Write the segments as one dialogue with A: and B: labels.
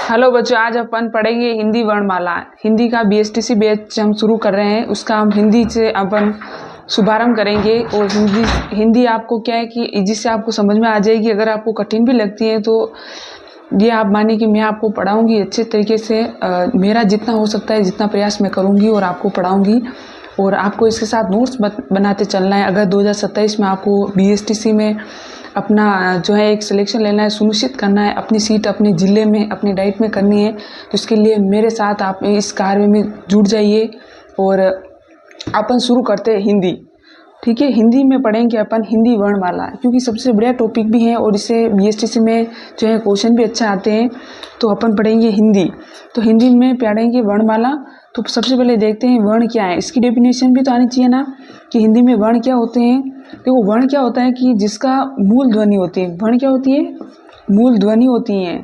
A: Hello बच्चों, आज अपन पढ़ेंगे हिंदी वर्णमाला। हिंदी का बीएसटीसी बैच हम शुरू कर रहे हैं, उसका हम हिंदी से अपन शुभारंभ करेंगे। और हिंदी आपको क्या है कि जिससे आपको समझ में आ जाएगी। अगर आपको कठिन भी लगती है तो ये आप मानिए कि मैं आपको पढ़ाऊंगी अच्छे तरीके से। मेरा जितना हो सकता है, जितना प्रयास मैं करूंगी और आपको पढ़ाऊंगी। और आपको इसके साथ नोट्स बनाते चलना है। अगर 2027 में आपको बीएसटीसी में अपना जो है एक सिलेक्शन लेना है, सुनिश्चित करना है, अपनी सीट अपने ज़िले में अपनी डाइट में करनी है, तो इसके लिए मेरे साथ आप इस कार्य में जुड़ जाइए। और अपन शुरू करते हैं हिंदी। ठीक है, हिंदी में पढ़ेंगे अपन हिंदी वर्णमाला, क्योंकि सबसे बढ़िया टॉपिक भी है और इससे बीएसटीसी में जो है क्वेश्चन भी अच्छा आते हैं। तो अपन पढ़ेंगे हिंदी। तो हिंदी में पढ़ेंगे वर्णमाला। तो सबसे पहले देखते हैं वर्ण क्या है। इसकी डेफिनेशन भी तो आनी चाहिए ना, कि हिंदी में वर्ण क्या होते हैं। देखो, वर्ण क्या होता है कि जिसका मूल ध्वनि होती है। वर्ण क्या होती है? मूल ध्वनि होती है।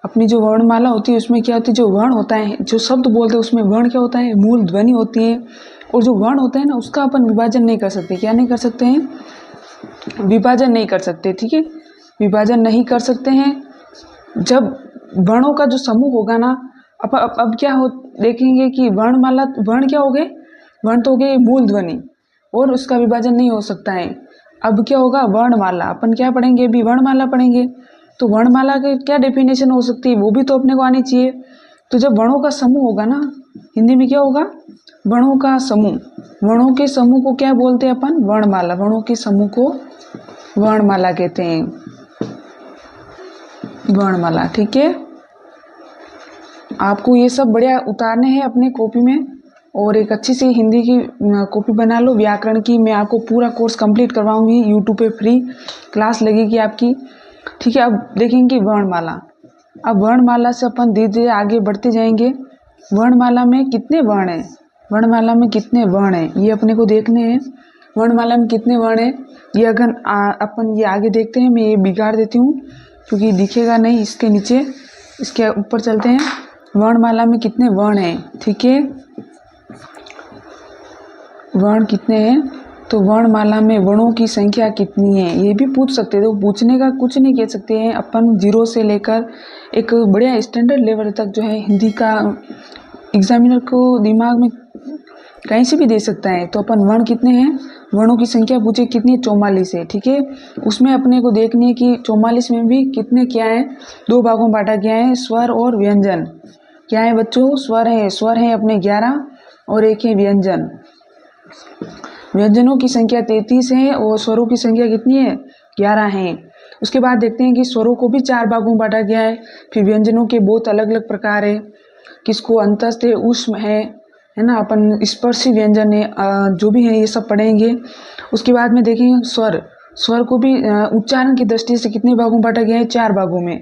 A: अपनी जो वर्णमाला होती है उसमें क्या होती है, जो वर्ण होता है, जो शब्द बोलते हैं उसमें वर्ण क्या होता है, मूल ध्वनि होती है। और जो वर्ण होता है ना, उसका अपन विभाजन नहीं कर सकते। क्या नहीं कर सकते हैं? विभाजन नहीं कर सकते। ठीक है, विभाजन नहीं कर सकते हैं। जब वर्णों का जो समूह होगा ना, अब क्या हो देखेंगे कि वर्णमाला, वर्ण क्या हो गए? वर्ण तो हो गए मूल ध्वनि, और उसका विभाजन नहीं हो सकता है। अब क्या होगा? वर्णमाला। अपन क्या पढ़ेंगे? अभी वर्णमाला पढ़ेंगे। तो वर्णमाला के क्या डेफिनेशन हो सकती है, वो भी तो अपने को आनी चाहिए। तो जब वर्णों का समूह होगा ना, हिंदी में क्या होगा? वर्णों का समूह। वर्णों के समूह को क्या बोलते हैं अपन? वर्णमाला। वर्णों के समूह को वर्णमाला कहते हैं। वर्णमाला। ठीक है, आपको ये सब बढ़िया उतारने हैं अपने कॉपी में, और एक अच्छी सी हिंदी की कॉपी बना लो। व्याकरण की मैं आपको पूरा कोर्स कंप्लीट करवाऊंगी। यूट्यूब पे फ्री क्लास लगेगी आपकी। ठीक है, अब देखेंगे वर्णमाला। अब वर्णमाला से अपन धीरे धीरे आगे बढ़ते जाएंगे। वर्णमाला में कितने वर्ण हैं? वर्णमाला में कितने वर्ण हैं ये अपने को देखने हैं। वर्णमाला में कितने वर्ण हैं ये अगर अपन ये आगे देखते हैं। मैं ये बिगाड़ देती हूँ क्योंकि दिखेगा नहीं इसके नीचे। इसके ऊपर चलते हैं। वर्णमाला में कितने वर्ण हैं? ठीक है, वर्ण कितने हैं? तो वर्णमाला में वर्णों की संख्या कितनी है ये भी पूछ सकते हैं। तो पूछने का कुछ नहीं कह सकते हैं अपन। 0 से लेकर एक बढ़िया स्टैंडर्ड लेवल तक जो है हिंदी का एग्जामिनर को दिमाग में कहीं से भी दे सकता है। तो अपन वर्ण कितने हैं, वर्णों की संख्या पूछे कितनी? 44 है। ठीक है, उसमें अपने को देखनी है कि 44 में भी कितने क्या है, 2 भागों में बांटा गया है। स्वर और व्यंजन क्या है बच्चों? स्वर है। स्वर है अपने 11 और एक है व्यंजन। व्यंजनों की संख्या 33 है और स्वरों की संख्या कितनी है? 11 है। उसके बाद देखते हैं कि स्वरों को भी 4 भागों में बांटा गया है। फिर व्यंजनों के बहुत अलग अलग प्रकार है। किसको अंतस्थ है, ऊष्म है ना, अपन स्पर्शी व्यंजन है, जो भी है ये सब पढ़ेंगे। उसके बाद में देखेंगे स्वर। स्वर को भी उच्चारण की दृष्टि से कितने भागों में बांटा गया है? 4 भागों में।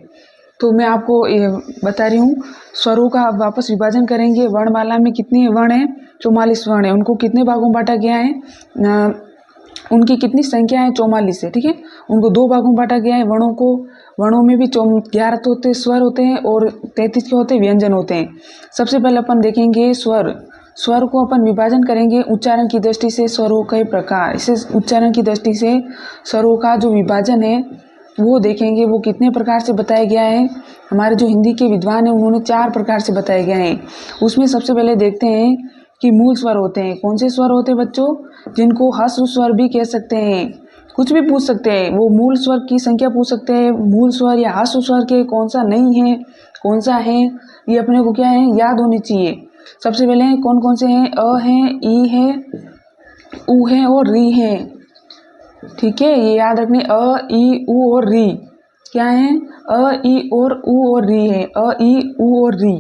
A: तो मैं आपको ये बता रही हूँ। स्वरों का वापस विभाजन करेंगे। वर्णमाला में कितने वर्ण हैं? 44 वर्ण है। उनको कितने भागों में बांटा गया है? उनकी कितनी संख्या है? 44 है। ठीक है, उनको 2 भागों में बांटा गया है वर्णों को। वर्णों में भी 11 तो होते स्वर होते हैं और 33 के होते व्यंजन होते हैं। सबसे पहले अपन देखेंगे स्वर। स्वर को अपन विभाजन करेंगे उच्चारण की दृष्टि से। स्वरों के प्रकार, इसे उच्चारण की दृष्टि से स्वरों का जो विभाजन है वो देखेंगे। वो कितने प्रकार से बताया गया है? हमारे जो हिंदी के विद्वान हैं उन्होंने 4 प्रकार से बताया गया है। उसमें सबसे पहले देखते हैं कि मूल स्वर होते हैं। कौन से स्वर होते हैं बच्चों? जिनको ह्रस्व स्वर भी कह सकते हैं। कुछ भी पूछ सकते हैं, वो मूल स्वर की संख्या पूछ सकते हैं। मूल स्वर या ह्रस्व स्वर के कौन सा नहीं है, कौन सा है, ये अपने को क्या है, याद होनी चाहिए। सबसे पहले कौन कौन से हैं? अ है, ई है, उ है और री है। ठीक है, ये याद रखने। अ, ई, उ और री क्या है? अ, ई और उ और री है। अ, ई, उ और री।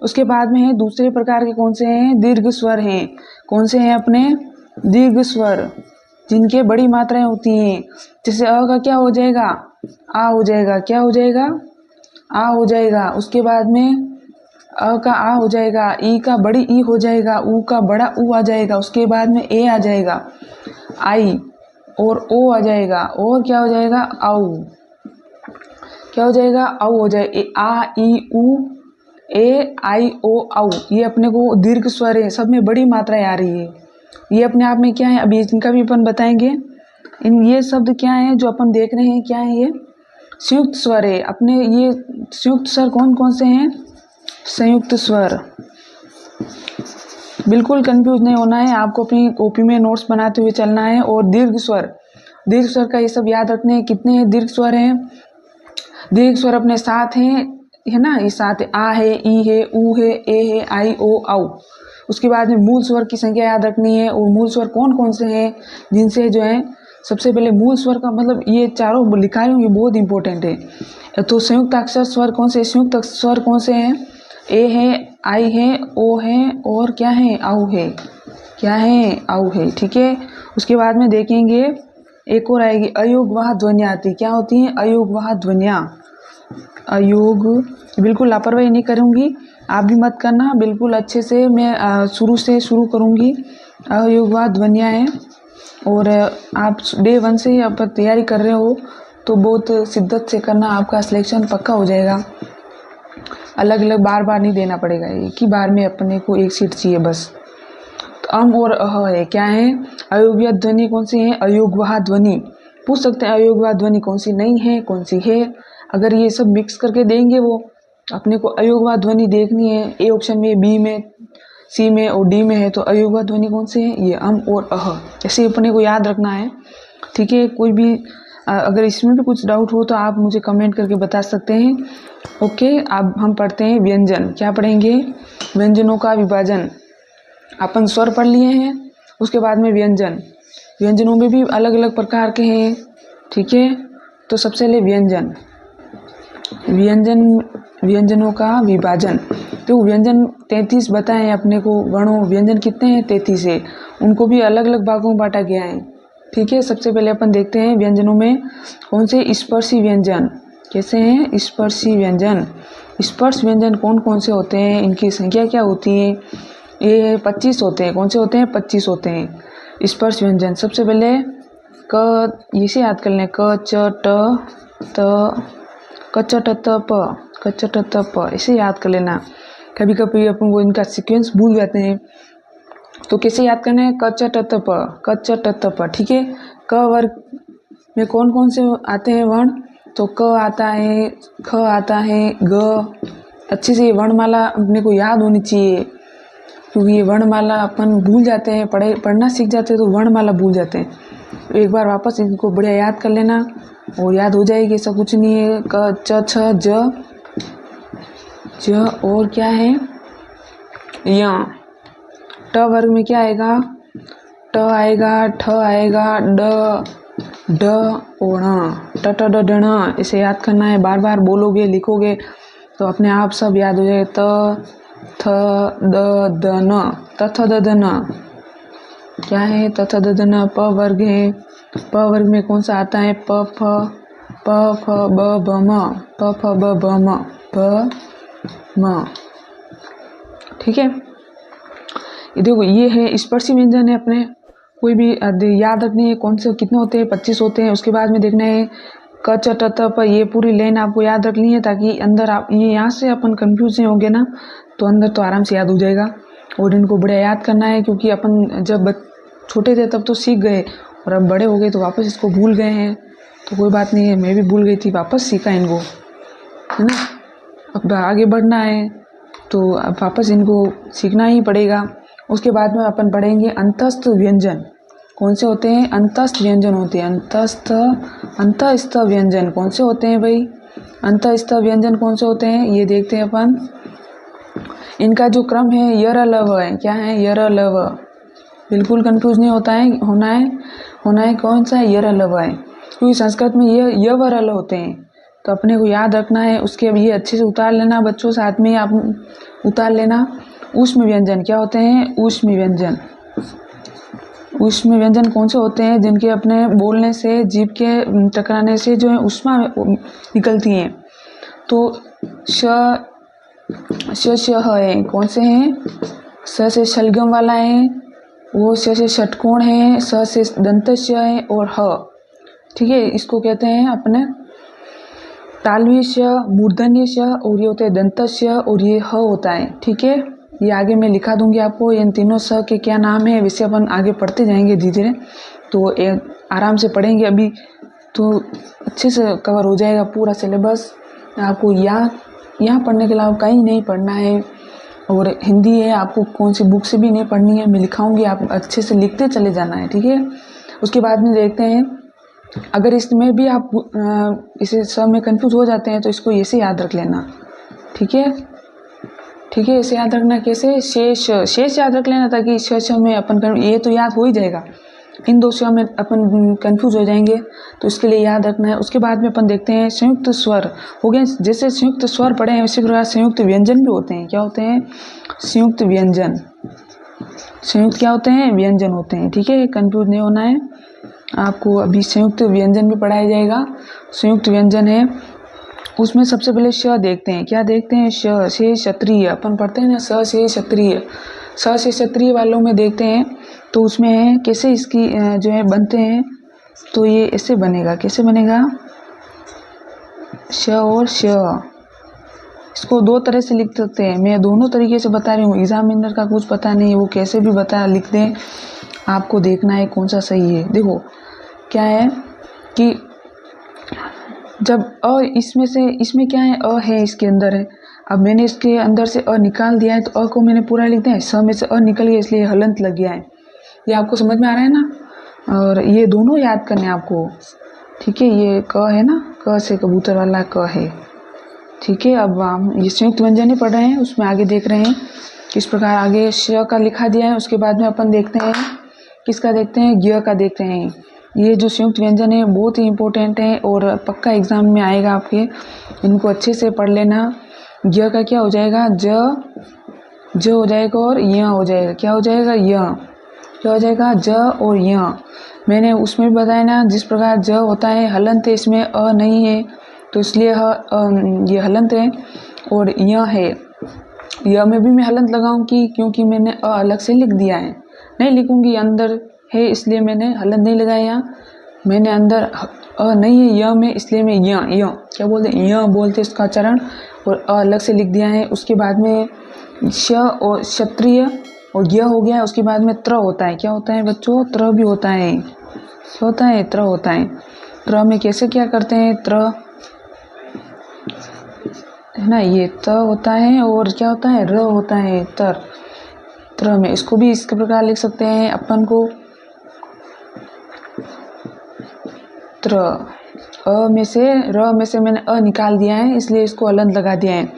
A: उसके बाद में है दूसरे प्रकार के कौन से हैं? दीर्घ स्वर हैं। कौन से हैं अपने? दीर्घ स्वर, जिनके बड़ी मात्राएं होती हैं। जैसे अ का क्या हो जाएगा? आ हो जाएगा। क्या हो जाएगा? आ हो जाएगा। उसके बाद में अ का आ हो जाएगा, ई का बड़ी ई हो जाएगा, उ का बड़ा उ आ जाएगा। उसके बाद में ए आ जाएगा, आई, और ओ आ जाएगा। और क्या हो जाएगा? आउ। क्या हो जाएगा? आउ हो जाएगा। आ, ई, उ, ए, आई, ओ, आउ। ये अपने को दीर्घ स्वर है। सब में बड़ी मात्राएं आ रही है। ये अपने आप में क्या है? अभी इनका भी अपन बताएंगे। इन ये शब्द क्या है जो अपन देख रहे हैं? क्या है ये? संयुक्त स्वर है अपने। ये संयुक्त स्वर कौन कौन से हैं? संयुक्त स्वर। बिल्कुल कंफ्यूज नहीं होना है, आपको अपनी कॉपी में नोट्स बनाते हुए चलना है। और दीर्घ स्वर, दीर्घ स्वर का ये सब याद रखने हैं। कितने हैं दीर्घ स्वर हैं? दीर्घ स्वर अपने 7 हैं, है ना, ये 7 है। आ है, ई है, ऊ है, ए है, आई, ओ, औ। उसके बाद में मूल स्वर की संख्या याद रखनी है। और मूल स्वर कौन कौन से हैं जिनसे जो है, सबसे पहले मूल स्वर का मतलब ये चारों लिखा रही हूँ, ये बहुत इंपॉर्टेंट है। तो संयुक्त अक्षर स्वर कौन से? संयुक्त स्वर कौन से हैं? ए है, आई है, ओ है, और क्या है? औ है। क्या है? औ है, ठीक है। उसके बाद में देखेंगे एक और आएगी, अयोगवाह ध्वनियाँ आती। क्या होती हैं? अयोगवाह ध्वनियाँ। अयोग, बिल्कुल लापरवाही नहीं करूँगी, आप भी मत करना, बिल्कुल अच्छे से मैं शुरू से शुरू करूँगी। अयोगवाह ध्वनियाँ हैं और आप डे 1 से ही आप तैयारी कर रहे हो तो बहुत शिद्दत से करना, आपका सिलेक्शन पक्का हो जाएगा। अलग अलग बार बार नहीं देना पड़ेगा, एक ही बार में अपने को एक सीट चाहिए बस। तो अम और अह है, क्या है? अयोग्य ध्वनि कौन सी है? अयोगवाह ध्वनि। पूछ सकते हैं अयोगवाह ध्वनि कौन सी नहीं है, कौन सी है। अगर ये सब मिक्स करके देंगे वो, अपने को अयोगवाह ध्वनि देखनी है। ए ऑप्शन में, बी में, सी में और डी में है, तो अयोगवाह ध्वनि कौन सी है? ये अम और अह। ऐसे अपने को याद रखना है, ठीक है। कोई भी अगर इसमें भी कुछ डाउट हो तो आप मुझे कमेंट करके बता सकते हैं। ओके, अब हम पढ़ते हैं व्यंजन। क्या पढ़ेंगे? व्यंजनों का विभाजन। अपन स्वर पढ़ लिए हैं, उसके बाद में व्यंजन। व्यंजनों में भी अलग अलग प्रकार के हैं, ठीक है। तो सबसे पहले व्यंजन, व्यंजनों का विभाजन। तो व्यंजन 33 बताए हैं अपने को, वर्णों व्यंजन कितने हैं? 33 है। उनको भी अलग अलग भागों में बांटा गया है, ठीक है। सबसे पहले अपन देखते हैं व्यंजनों में कौन से? स्पर्शी व्यंजन। कैसे हैं? स्पर्शी व्यंजन। स्पर्श व्यंजन कौन कौन से होते हैं? इनकी संख्या क्या होती है? ये 25 होते हैं। कौन से होते हैं? 25 होते हैं स्पर्श व्यंजन। सबसे पहले क, इसे याद कर लें, क च ट त, क च ट त प, क च ट त प, इसे याद कर लेना। कभी कभी अपन को इनका सीक्वेंस भूल जाते हैं, तो कैसे याद करना है? क च ट त प, क च ट त प, ठीक है। क वर्ग में कौन कौन से आते हैं वर्ण? तो क आता है, ख आता है, ग। अच्छे से ये वर्णमाला अपने को याद होनी चाहिए, क्योंकि ये वर्णमाला अपन भूल जाते हैं, पढ़ना सीख जाते हैं तो वर्णमाला भूल जाते हैं। एक बार वापस इनको बढ़िया याद कर लेना और याद हो जाएगी, ऐसा कुछ नहीं है। क च छ ज, और क्या है? य। ट वर्ग में क्या आएगा? ट आएगा, ठ आएगा, ड और ण, ट ट ड ड ण। इसे याद करना है, बार बार बोलोगे लिखोगे तो अपने आप सब याद हो जाएगा। त थ द द न, त थ द द न। क्या है? त थ द द न। प वर्ग है, प वर्ग में कौन सा आता है? प फ ब ब म, प फ ब ब म, ब म, ठीक है। ये देखो, ये है स्पर्शी व्यंजन है अपने। कोई भी याद रखनी है कौन से कितने होते हैं? 25 होते हैं। उसके बाद में देखना है क च ट त प, ये पूरी लाइन आपको याद रखनी है, ताकि अंदर आप ये यहाँ से अपन कंफ्यूज नहीं होंगे ना, तो अंदर तो आराम से याद हो जाएगा। और इनको बढ़िया याद करना है, क्योंकि अपन जब छोटे थे तब तो सीख गए, और अब बड़े हो गए तो वापस इसको भूल गए हैं। तो कोई बात नहीं है, मैं भी भूल गई थी, वापस सीखा इनको, है ना। अब आगे बढ़ना है तो अब वापस इनको सीखना ही पड़ेगा। उसके बाद में अपन पढ़ेंगे अंतस्थ व्यंजन। कौन से होते हैं? अंतस्थ व्यंजन होते हैं। अंतस्थ व्यंजन कौन से होते हैं भाई? अंतस्थ व्यंजन कौन से होते हैं ये देखते हैं अपन। इनका जो क्रम है यर लव है। क्या है? यर लव। बिल्कुल कंफ्यूज नहीं होना है कौन सा? यर लव है, क्योंकि संस्कृत में ये य व र ल होते हैं, तो अपने को याद रखना है। उसके ये अच्छे से उतार लेना बच्चों, साथ में आप उतार लेना। ऊष्म व्यंजन क्या होते हैं? ऊष्म व्यंजन। ऊष्म व्यंजन कौन से होते हैं? जिनके अपने बोलने से, जीभ के टकराने से जो है ऊष्मा निकलती हैं। तो श है, कौन से हैं? स से शलगम वाला है, वो श से षटकोण है, स से दंतस्य है, और ह, ठीक है, इसको कहते हैं अपने तालवी श, मूर्धन्य श, और ये होते हैं दंतस्य, और ये ह होता है, ठीक है। ये आगे मैं लिखा दूंगी आपको, इन तीनों स के क्या नाम है, वैसे अपन आगे पढ़ते जाएंगे धीरे धीरे, तो आराम से पढ़ेंगे। अभी तो अच्छे से कवर हो जाएगा पूरा सिलेबस। आपको यहाँ पढ़ने के अलावा कहीं नहीं पढ़ना है। और हिंदी है, आपको कौन सी बुक से भी नहीं पढ़नी है, मैं लिखाऊंगी, आप अच्छे से लिखते चले जाना है, ठीक है। उसके बाद में देखते हैं, अगर इसमें भी आप इसे सब में कंफ्यूज हो जाते हैं तो इसको ऐसे याद रख लेना, ठीक है। ठीक है, इसे याद रखना कैसे, शेष याद रख लेना, ताकि शेष में अपन ये तो याद हो ही जाएगा, इन दो शब्दों में अपन कंफ्यूज हो जाएंगे, तो इसके लिए याद रखना है। उसके बाद में अपन देखते हैं संयुक्त स्वर हो गए। जैसे संयुक्त स्वर पढ़े हैं उसी प्रकार संयुक्त व्यंजन भी होते हैं। क्या होते हैं? संयुक्त व्यंजन। संयुक्त क्या होते हैं? व्यंजन होते हैं, ठीक है, कंफ्यूज नहीं होना है आपको। अभी संयुक्त व्यंजन भी पढ़ाया जाएगा। संयुक्त व्यंजन है, उसमें सबसे पहले श देखते हैं। क्या देखते हैं? श से क्षत्रिय, अपन पढ़ते हैं ना, स से क्षत्रिय। स से क्षत्रिय वालों में देखते हैं तो उसमें है कैसे इसकी जो है बनते हैं, तो ये ऐसे बनेगा। कैसे बनेगा? श और श, इसको दो तरह से लिख सकते हैं। मैं दोनों तरीके से बता रही हूँ, एग्जामिनर का कुछ पता नहीं, वो कैसे भी बता लिख दें, आपको देखना है कौन सा सही है। देखो क्या है कि जब इसमें से, इसमें क्या है, है इसके अंदर है। अब मैंने इसके अंदर से निकाल दिया है, तो को मैंने पूरा लिख दिया है। स में से निकल गया, इसलिए हलंत लग गया है। ये आपको समझ में आ रहा है ना। और ये दोनों याद करने आपको, ठीक है। ये क है ना, क से कबूतर वाला क है, ठीक है। अब हम ये संयुक्त व्यंजन ही पढ़ रहे हैं, उसमें आगे देख रहे हैं किस प्रकार आगे श का लिखा दिया है। उसके बाद में अपन देखते हैं किसका, देखते हैं ज्ञ का देखते हैं। ये जो संयुक्त व्यंजन है बहुत ही इंपॉर्टेंट है और पक्का एग्जाम में आएगा आपके, इनको अच्छे से पढ़ लेना। ज्ञ का क्या हो जाएगा? ज हो जाएगा और य हो जाएगा। क्या हो जाएगा? य। क्या हो जाएगा? ज और य। मैंने उसमें भी बताया ना, जिस प्रकार ज होता है हलंत है, इसमें नहीं है, तो इसलिए ये हलंत है। और य है, य में भी मैं हलंत लगाऊंगी क्योंकि मैंने अलग से लिख दिया है। नहीं लिखूंगी, अंदर है इसलिए मैंने हलंत नहीं लगाया। मैंने अंदर नहीं है य में, इसलिए मैं य क्या बोलते हैं, य बोलते इसका चरण, और अलग से लिख दिया है। उसके बाद में श और क्षत्रिय और य हो गया। उसके बाद में त्र होता है। क्या होता है बच्चों? त्र भी होता है। क्या होता है? त्र होता है। त्र में कैसे क्या करते हैं? त्र है ना, ये त होता है और क्या होता है? र होता है। त्र में इसको भी इसके प्रकार लिख सकते हैं अपन को, त्र। में से, र में से मैंने निकाल दिया है, इसलिए इसको हलंत लगा दिया है।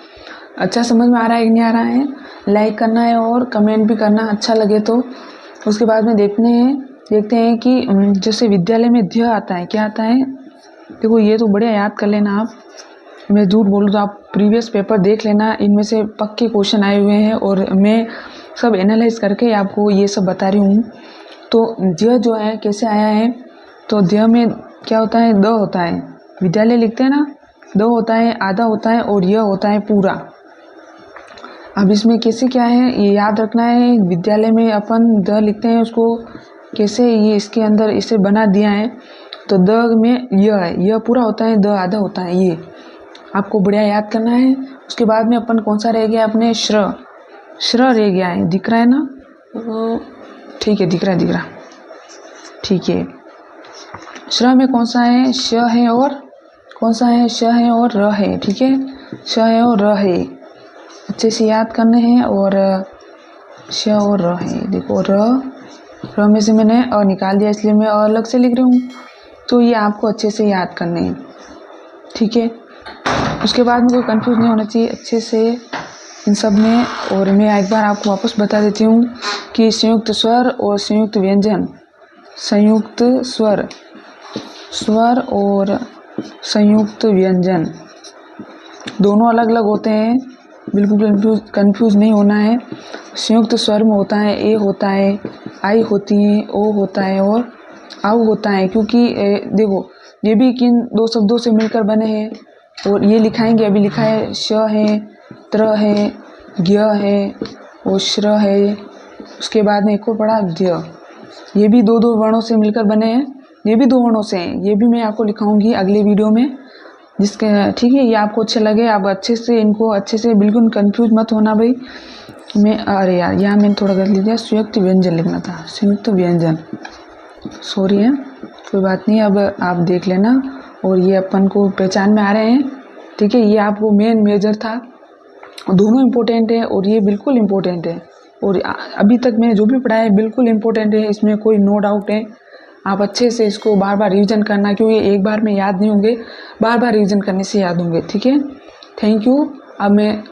A: अच्छा समझ में आ रहा है कि नहीं आ रहा है? लाइक करना है और कमेंट भी करना अच्छा लगे तो। उसके बाद में देखते हैं कि जैसे विद्यालय में ध्य आता है। क्या आता है? देखो ये तो बढ़िया याद कर लेना आप, मैं झूठ बोलूँ तो आप प्रीवियस पेपर देख लेना, इनमें से पक्के क्वेश्चन आए हुए हैं और मैं सब एनालाइज करके आपको ये सब बता रही हूँ। तो ध्य जो है कैसे आया है, तो ध्य में क्या होता है? द होता है। विद्यालय लिखते हैं ना, द होता है, आधा होता है और य होता है पूरा। अब इसमें कैसे क्या है ये याद रखना है। विद्यालय में अपन द लिखते हैं, उसको कैसे ये इसके अंदर इसे बना दिया है। तो द में य है, य पूरा होता है, द आधा होता है, ये आपको बढ़िया याद करना है। उसके बाद में अपन कौन सा रह गया अपने? श्र रह गया है, दिख रहा है ना? ठीक है, दिख रहा, ठीक है। श्र में कौन सा है? श है और कौन सा है? श है और र है, ठीक है। श है और र है, अच्छे से याद करने हैं। और श और र है, देखो र में से मैंने निकाल दिया, इसलिए मैं अलग से लिख रही हूँ। तो ये आपको अच्छे से याद करने हैं, ठीक है। उसके बाद में कोई कंफ्यूज नहीं होना चाहिए अच्छे से इन सब में। और मैं एक बार आपको वापस बता देती हूँ कि संयुक्त स्वर और संयुक्त व्यंजन, संयुक्त स्वर और संयुक्त व्यंजन दोनों अलग अलग होते हैं, बिल्कुल कंफ्यूज नहीं होना है। संयुक्त स्वर में होता है ए होता है, आई होती है, ओ होता है और आउ होता है। क्योंकि देखो ये भी किन दो शब्दों से मिलकर बने हैं और ये लिखाएंगे, अभी लिखा है श है, त्र है, ज्ञ है और श्र है। उसके बाद में एक और पढ़ा ध्य, ये भी दो वर्णों से मिलकर बने हैं, ये भी 2 वर्णों से हैं। ये भी मैं आपको लिखाऊंगी अगले वीडियो में, जिसके ठीक है ये आपको अच्छे लगे, आप अच्छे से इनको अच्छे से, बिल्कुल कंफ्यूज मत होना भाई। मैं अरे यार यहाँ मैंने थोड़ा गलत लिख दिया, संयुक्त व्यंजन लिखना था, संयुक्त व्यंजन, सॉरी है। कोई बात नहीं, अब आप देख लेना। और ये अपन को पहचान में आ रहे हैं, ठीक है। ये आपको मेन मेजर था, दोनों इम्पोर्टेंट है और ये बिल्कुल इम्पोर्टेंट है। और अभी तक मैंने जो भी पढ़ा है बिल्कुल इम्पोर्टेंट है, इसमें कोई नो डाउट है। आप अच्छे से इसको बार बार रिवीजन करना, क्योंकि एक बार में याद नहीं होंगे, बार बार रिवीजन करने से याद होंगे, ठीक है। Thank you. अब मैं